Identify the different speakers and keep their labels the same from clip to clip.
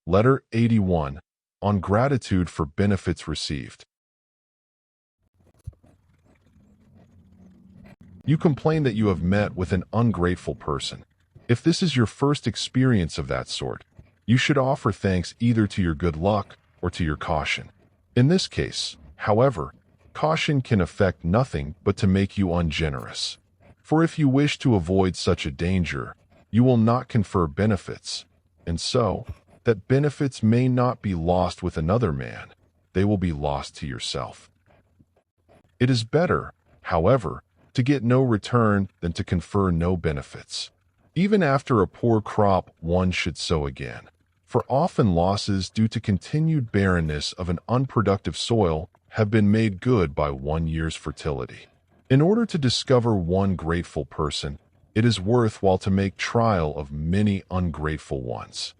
Speaker 1: Letter 81, on gratitude for benefits received. You complain that you have met with an ungrateful person. If this is your first experience of that sort, you should offer thanks either to your good luck or to your caution. In this case, however, caution can affect nothing but to make you ungenerous. For if you wish to avoid such a danger, you will not confer benefits, and so, that benefits may not be lost with another man, they will be lost to yourself. It is better, however, to get no return than to confer no benefits. Even after a poor crop, one should sow again, for often losses due to continued barrenness of an unproductive soil have been made good by 1 year's fertility. In order to discover one grateful person, it is worthwhile to make trial of many ungrateful ones.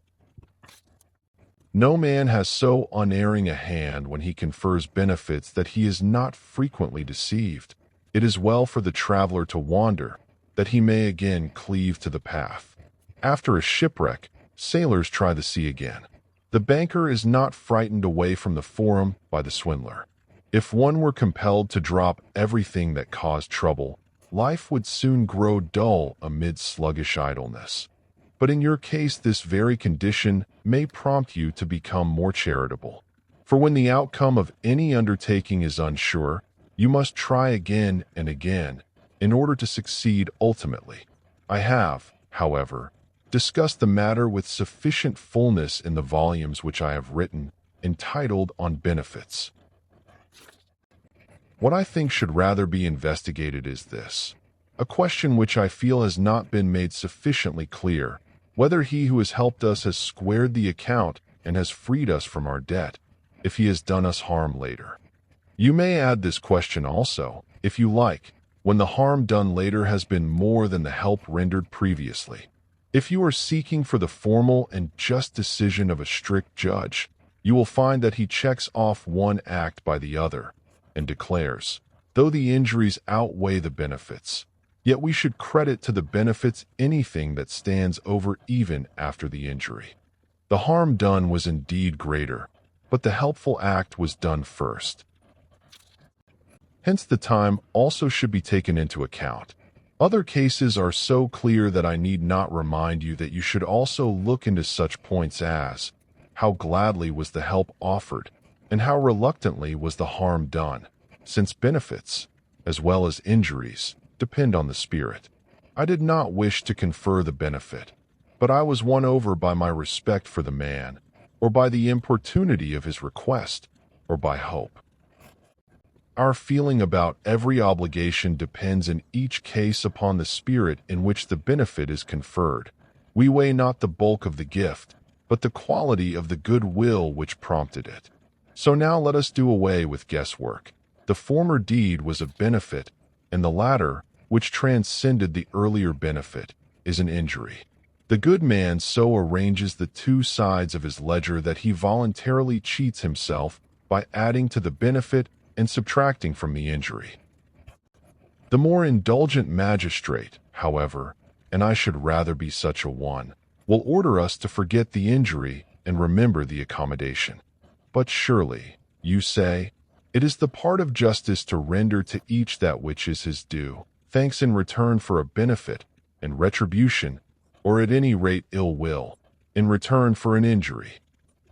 Speaker 1: No man has so unerring a hand when he confers benefits that he is not frequently deceived. It is well for the traveler to wander, that he may again cleave to the path. After a shipwreck, sailors try the sea again. The banker is not frightened away from the forum by the swindler. If one were compelled to drop everything that caused trouble, life would soon grow dull amid sluggish idleness. But in your case, this very condition may prompt you to become more charitable. For when the outcome of any undertaking is unsure, you must try again and again in order to succeed ultimately. I have, however, discussed the matter with sufficient fullness in the volumes which I have written, entitled On Benefits. What I think should rather be investigated is this, a question which I feel has not been made sufficiently clear, whether he who has helped us has squared the account and has freed us from our debt, if he has done us harm later. You may add this question also, if you like, when the harm done later has been more than the help rendered previously. If you are seeking for the formal and just decision of a strict judge, you will find that he checks off one act by the other, and declares, though the injuries outweigh the benefits, yet we should credit to the benefits anything that stands over even after the injury. The harm done was indeed greater, but the helpful act was done first. Hence the time also should be taken into account. Other cases are so clear that I need not remind you that you should also look into such points as, how gladly was the help offered, and how reluctantly was the harm done, since benefits, as well as injuries, depend on the spirit. I did not wish to confer the benefit, but I was won over by my respect for the man, or by the importunity of his request, or by hope. Our feeling about every obligation depends in each case upon the spirit in which the benefit is conferred. We weigh not the bulk of the gift, but the quality of the good will which prompted it. So now let us do away with guesswork. The former deed was a benefit, and the latter, which transcended the earlier benefit, is an injury. The good man so arranges the two sides of his ledger that he voluntarily cheats himself by adding to the benefit and subtracting from the injury. The more indulgent magistrate, however, and I should rather be such a one, will order us to forget the injury and remember the accommodation. But surely, you say, it is the part of justice to render to each that which is his due, thanks in return for a benefit, and retribution, or at any rate ill will, in return for an injury.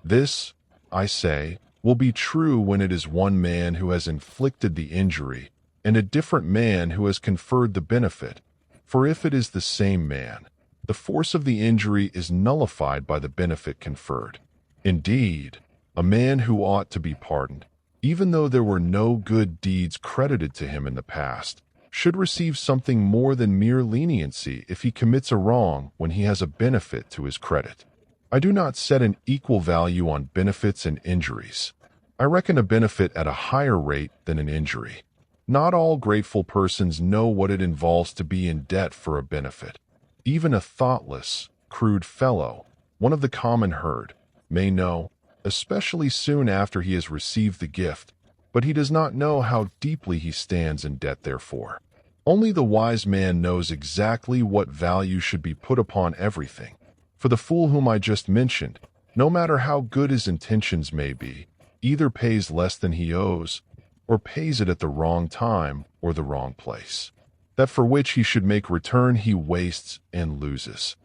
Speaker 1: This, I say, will be true when it is one man who has inflicted the injury, and a different man who has conferred the benefit. For if it is the same man, the force of the injury is nullified by the benefit conferred. Indeed, a man who ought to be pardoned, even though there were no good deeds credited to him in the past, should receive something more than mere leniency if he commits a wrong when he has a benefit to his credit. I do not set an equal value on benefits and injuries. I reckon a benefit at a higher rate than an injury. Not all grateful persons know what it involves to be in debt for a benefit. Even a thoughtless, crude fellow, one of the common herd, may know, especially soon after he has received the gift, but he does not know how deeply he stands in debt therefor. Only the wise man knows exactly what value should be put upon everything. For the fool whom I just mentioned, no matter how good his intentions may be, either pays less than he owes, or pays it at the wrong time or the wrong place. That for which he should make return he wastes and loses.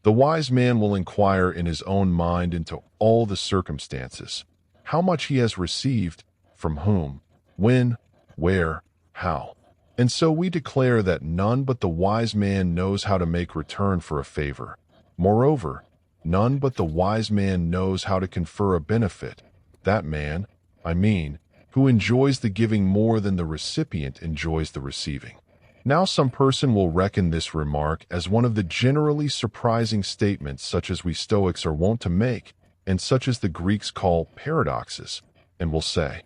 Speaker 1: The wise man will inquire in his own mind into all the circumstances, how much he has received, from whom, when, where, how. And so we declare that none but the wise man knows how to make return for a favor. Moreover, none but the wise man knows how to confer a benefit. That man, who enjoys the giving more than the recipient enjoys the receiving. Now some person will reckon this remark as one of the generally surprising statements such as we Stoics are wont to make, and such as the Greeks call paradoxes, and will say,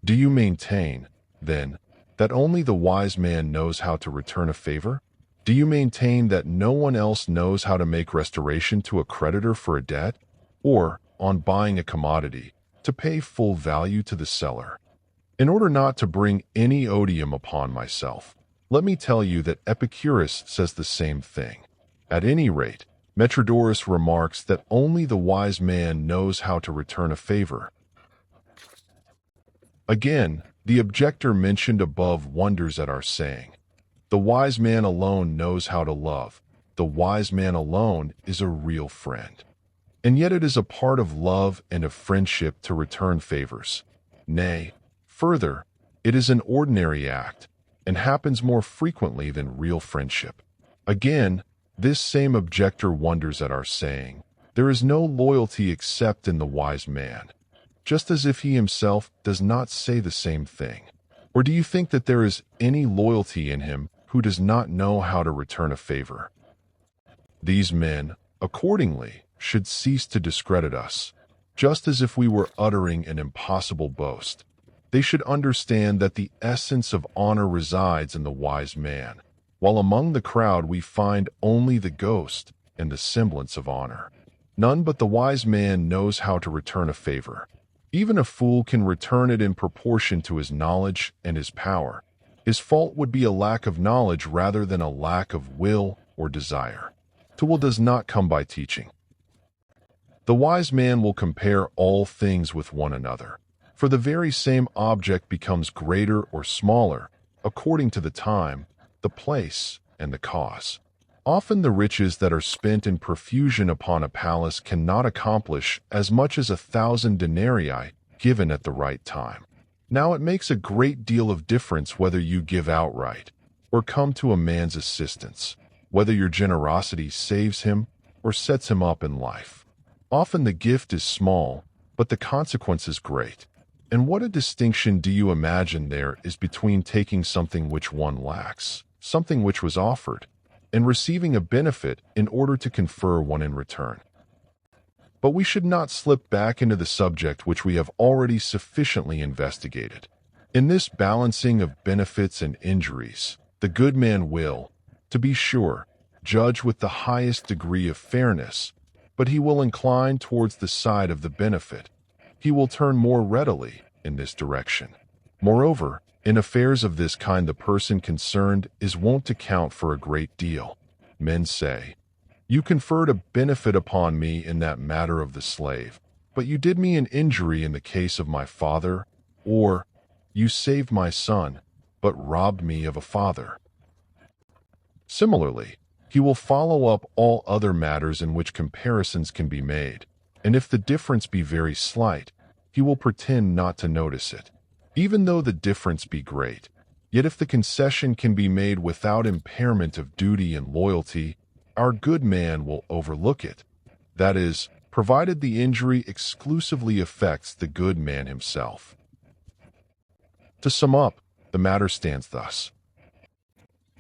Speaker 1: "Do you maintain, then, that only the wise man knows how to return a favor? Do you maintain that no one else knows how to make restoration to a creditor for a debt, or, on buying a commodity, to pay full value to the seller? In order not to bring any odium upon myself, let me tell you that Epicurus says the same thing. At any rate, Metrodorus remarks that only the wise man knows how to return a favor." Again, the objector mentioned above wonders at our saying, "The wise man alone knows how to love. The wise man alone is a real friend." And yet it is a part of love and of friendship to return favors. Nay, further, it is an ordinary act, and happens more frequently than real friendship. Again, this same objector wonders at our saying, "There is no loyalty except in the wise man," just as if he himself does not say the same thing. Or do you think that there is any loyalty in him who does not know how to return a favor? These men, accordingly, should cease to discredit us, just as if we were uttering an impossible boast. They should understand that the essence of honor resides in the wise man, while among the crowd we find only the ghost and the semblance of honor. None but the wise man knows how to return a favor. Even a fool can return it in proportion to his knowledge and his power. His fault would be a lack of knowledge rather than a lack of will or desire. Will does not come by teaching. The wise man will compare all things with one another, for the very same object becomes greater or smaller, according to the time, the place, and the cause. Often the riches that are spent in profusion upon a palace cannot accomplish as much as 1,000 denarii given at the right time. Now it makes a great deal of difference whether you give outright, or come to a man's assistance, whether your generosity saves him or sets him up in life. Often the gift is small, but the consequence is great. And what a distinction do you imagine there is between taking something which one lacks, something which was offered, and receiving a benefit in order to confer one in return. But we should not slip back into the subject which we have already sufficiently investigated. In this balancing of benefits and injuries, the good man will, to be sure, judge with the highest degree of fairness, but he will incline towards the side of the benefit. He will turn more readily in this direction. Moreover, in affairs of this kind the person concerned is wont to count for a great deal. Men say, "You conferred a benefit upon me in that matter of the slave, but you did me an injury in the case of my father," or, "You saved my son, but robbed me of a father." Similarly, he will follow up all other matters in which comparisons can be made, and if the difference be very slight, he will pretend not to notice it. Even though the difference be great, yet if the concession can be made without impairment of duty and loyalty, our good man will overlook it. That is, provided the injury exclusively affects the good man himself. To sum up, the matter stands thus.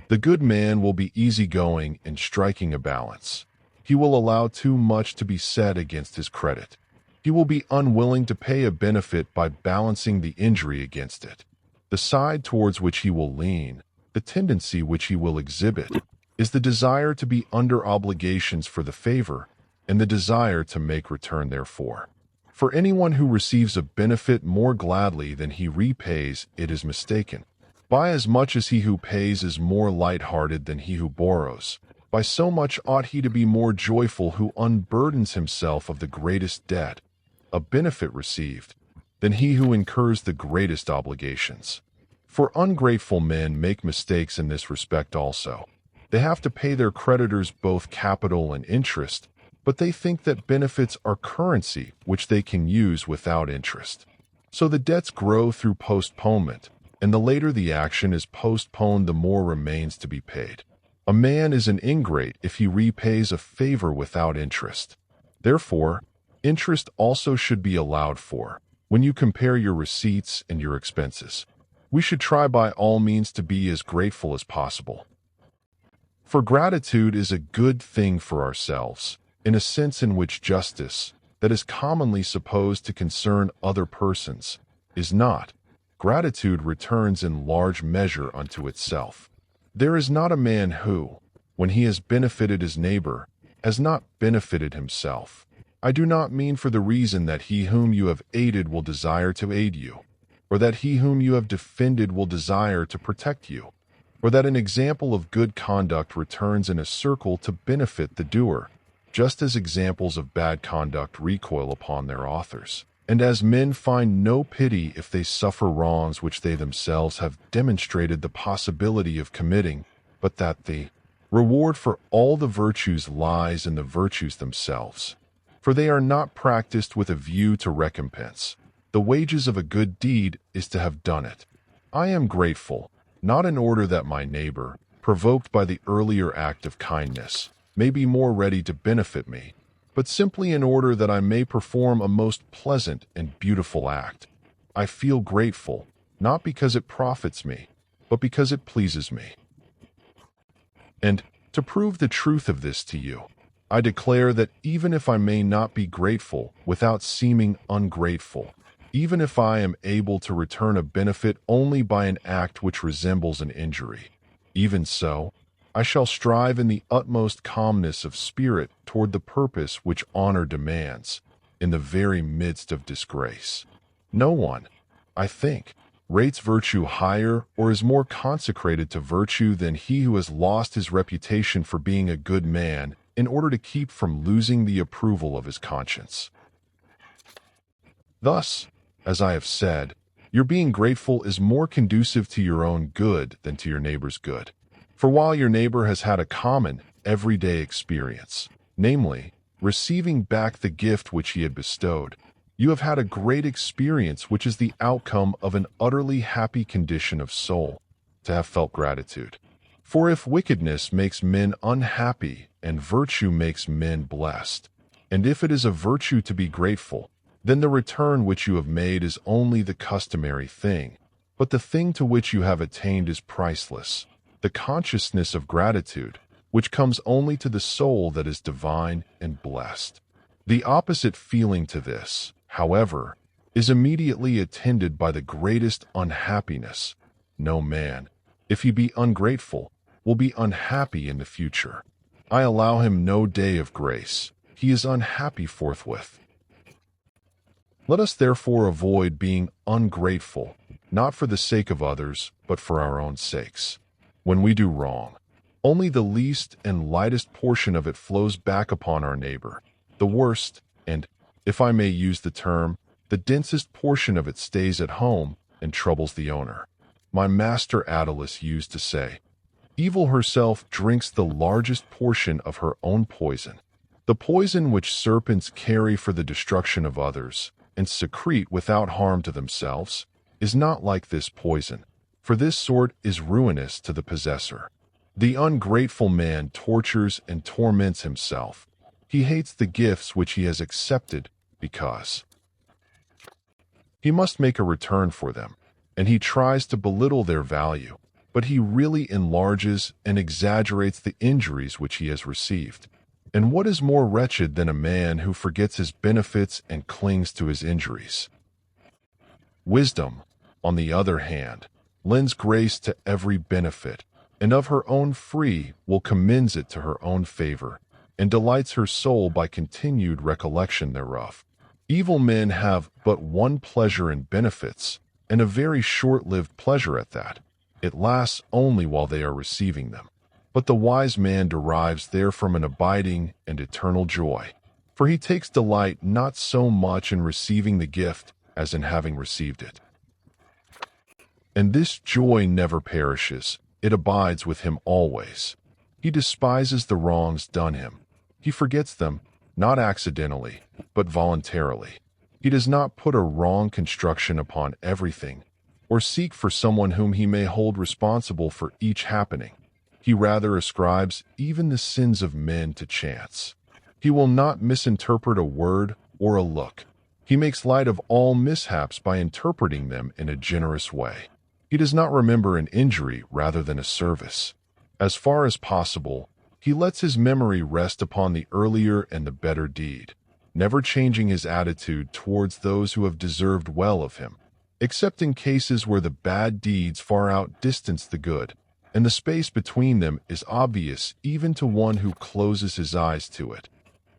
Speaker 1: The good man will be easygoing in striking a balance. He will allow too much to be said against his credit. He will be unwilling to pay a benefit by balancing the injury against it. The side towards which he will lean, the tendency which he will exhibit, is the desire to be under obligations for the favor, and the desire to make return therefor. For anyone who receives a benefit more gladly than he repays, it is mistaken. By as much as he who pays is more light-hearted than he who borrows, By so much ought he to be more joyful who unburdens himself of the greatest debt, a benefit received, than he who incurs the greatest obligations. For ungrateful men make mistakes in this respect also. They have to pay their creditors both capital and interest, but they think that benefits are currency which they can use without interest. So the debts grow through postponement, and the later the action is postponed, the more remains to be paid. A man is an ingrate if he repays a favor without interest. Therefore, interest also should be allowed for, when you compare your receipts and your expenses. We should try by all means to be as grateful as possible. For gratitude is a good thing for ourselves, in a sense in which justice, that is commonly supposed to concern other persons, is not. Gratitude returns in large measure unto itself. There is not a man who, when he has benefited his neighbor, has not benefited himself. I do not mean for the reason that he whom you have aided will desire to aid you, or that he whom you have defended will desire to protect you, or that an example of good conduct returns in a circle to benefit the doer, just as examples of bad conduct recoil upon their authors. And as men find no pity if they suffer wrongs which they themselves have demonstrated the possibility of committing, but that the reward for all the virtues lies in the virtues themselves. For they are not practiced with a view to recompense. The wages of a good deed is to have done it. I am grateful, not in order that my neighbor, provoked by the earlier act of kindness, may be more ready to benefit me, but simply in order that I may perform a most pleasant and beautiful act. I feel grateful, not because it profits me, but because it pleases me. And, to prove the truth of this to you, I declare that even if I may not be grateful without seeming ungrateful, even if I am able to return a benefit only by an act which resembles an injury, even so, I shall strive in the utmost calmness of spirit toward the purpose which honor demands, in the very midst of disgrace. No one, I think, rates virtue higher or is more consecrated to virtue than he who has lost his reputation for being a good man in order to keep from losing the approval of his conscience. Thus, as I have said, your being grateful is more conducive to your own good than to your neighbor's good. For while your neighbor has had a common, everyday experience, namely, receiving back the gift which he had bestowed, you have had a great experience which is the outcome of an utterly happy condition of soul, to have felt gratitude. For if wickedness makes men unhappy and virtue makes men blessed, and if it is a virtue to be grateful, then the return which you have made is only the customary thing, but the thing to which you have attained is priceless, the consciousness of gratitude, which comes only to the soul that is divine and blessed. The opposite feeling to this, however, is immediately attended by the greatest unhappiness. No man, if he be ungrateful, will be unhappy in the future. I allow him no day of grace. He is unhappy forthwith. Let us therefore avoid being ungrateful, not for the sake of others, but for our own sakes. When we do wrong, only the least and lightest portion of it flows back upon our neighbor. The worst, and, if I may use the term, the densest portion of it stays at home and troubles the owner. My master Attalus used to say, "Evil herself drinks the largest portion of her own poison." The poison which serpents carry for the destruction of others, and secrete without harm to themselves, is not like this poison, for this sort is ruinous to the possessor. The ungrateful man tortures and torments himself. He hates the gifts which he has accepted because he must make a return for them, and he tries to belittle their value, but he really enlarges and exaggerates the injuries which he has received. And what is more wretched than a man who forgets his benefits and clings to his injuries? Wisdom, on the other hand, lends grace to every benefit, and of her own free will commends it to her own favor, and delights her soul by continued recollection thereof. Evil men have but one pleasure in benefits, and a very short-lived pleasure at that. It lasts only while they are receiving them. but the wise man derives therefrom an abiding and eternal joy. For he takes delight not so much in receiving the gift as in having received it. And this joy never perishes, it abides with him always. He despises the wrongs done him. He forgets them, not accidentally, but voluntarily. He does not put a wrong construction upon everything, or seek for someone whom he may hold responsible for each happening. He rather ascribes even the sins of men to chance. He will not misinterpret a word or a look. He makes light of all mishaps by interpreting them in a generous way. He does not remember an injury rather than a service. As far as possible, he lets his memory rest upon the earlier and the better deed, never changing his attitude towards those who have deserved well of him, except in cases where the bad deeds far outdistance the good, and the space between them is obvious even to one who closes his eyes to it.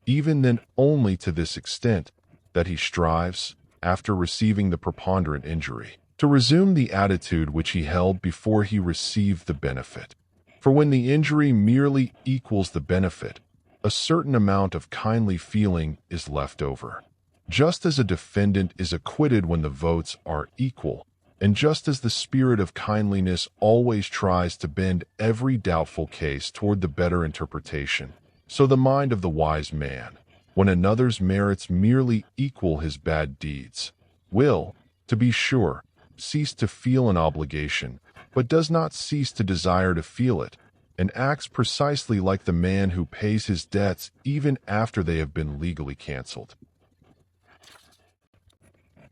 Speaker 1: Even then only to this extent that he strives, after receiving the preponderant injury, to resume the attitude which he held before he received the benefit. For when the injury merely equals the benefit, a certain amount of kindly feeling is left over. Just as a defendant is acquitted when the votes are equal, and just as the spirit of kindliness always tries to bend every doubtful case toward the better interpretation, so the mind of the wise man, when another's merits merely equal his bad deeds, will, to be sure, cease to feel an obligation, but does not cease to desire to feel it, and acts precisely like the man who pays his debts even after they have been legally canceled.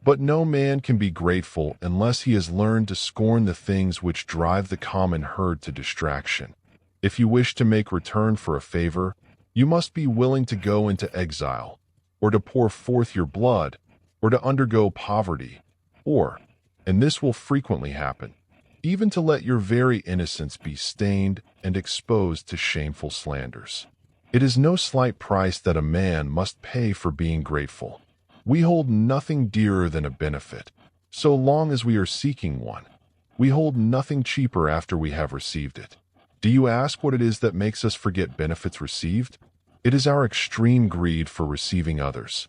Speaker 1: But no man can be grateful unless he has learned to scorn the things which drive the common herd to distraction. If you wish to make return for a favor, you must be willing to go into exile, or to pour forth your blood, or to undergo poverty, or, and this will frequently happen, even to let your very innocence be stained and exposed to shameful slanders. It is no slight price that a man must pay for being grateful. We hold nothing dearer than a benefit, so long as we are seeking one. We hold nothing cheaper after we have received it. Do you ask what it is that makes us forget benefits received? It is our extreme greed for receiving others.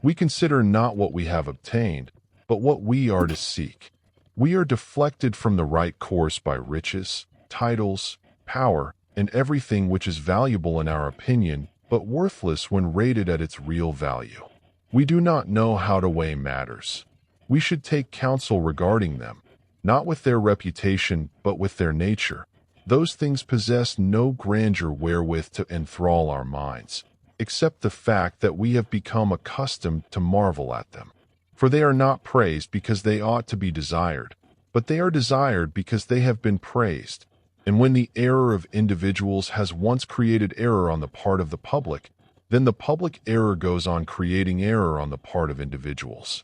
Speaker 1: We consider not what we have obtained, but what we are to seek. We are deflected from the right course by riches, titles, power, and everything which is valuable in our opinion, but worthless when rated at its real value. We do not know how to weigh matters. We should take counsel regarding them, not with their reputation, but with their nature. Those things possess no grandeur wherewith to enthrall our minds, except the fact that we have become accustomed to marvel at them. For they are not praised because they ought to be desired, but they are desired because they have been praised. And when the error of individuals has once created error on the part of the public, then the public error goes on creating error on the part of individuals.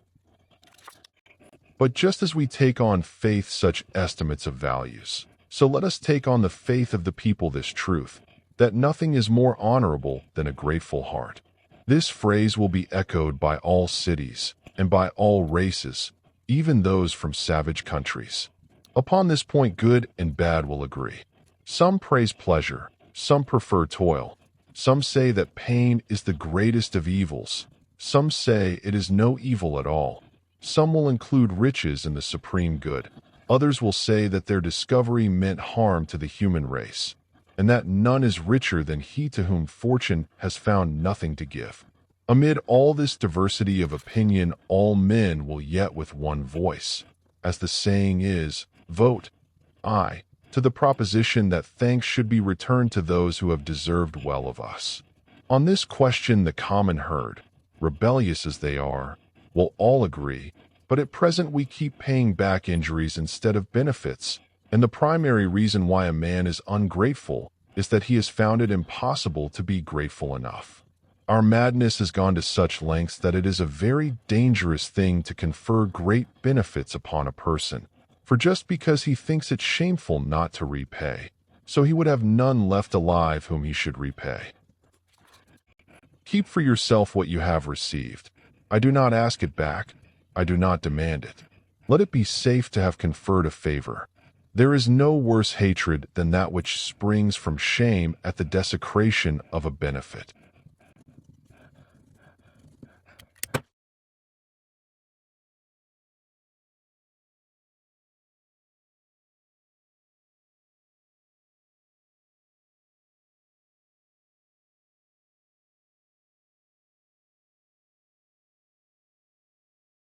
Speaker 1: But just as we take on faith such estimates of values, so let us take on the faith of the people this truth, that nothing is more honorable than a grateful heart. This phrase will be echoed by all cities, and by all races, even those from savage countries. Upon this point good and bad will agree. Some praise pleasure, some prefer toil. Some say that pain is the greatest of evils. Some say it is no evil at all. Some will include riches in the supreme good. Others will say that their discovery meant harm to the human race, and that none is richer than he to whom fortune has found nothing to give. Amid all this diversity of opinion, all men will yet with one voice, as the saying is, vote, aye, to the proposition that thanks should be returned to those who have deserved well of us. On this question the common herd, rebellious as they are, will all agree, but at present we keep paying back injuries instead of benefits, and the primary reason why a man is ungrateful is that he has found it impossible to be grateful enough. Our madness has gone to such lengths that it is a very dangerous thing to confer great benefits upon a person, for just because he thinks it shameful not to repay, so he would have none left alive whom he should repay. Keep for yourself what you have received. I do not ask it back. I do not demand it. Let it be safe to have conferred a favor. There is no worse hatred than that which springs from shame at the desecration of a benefit.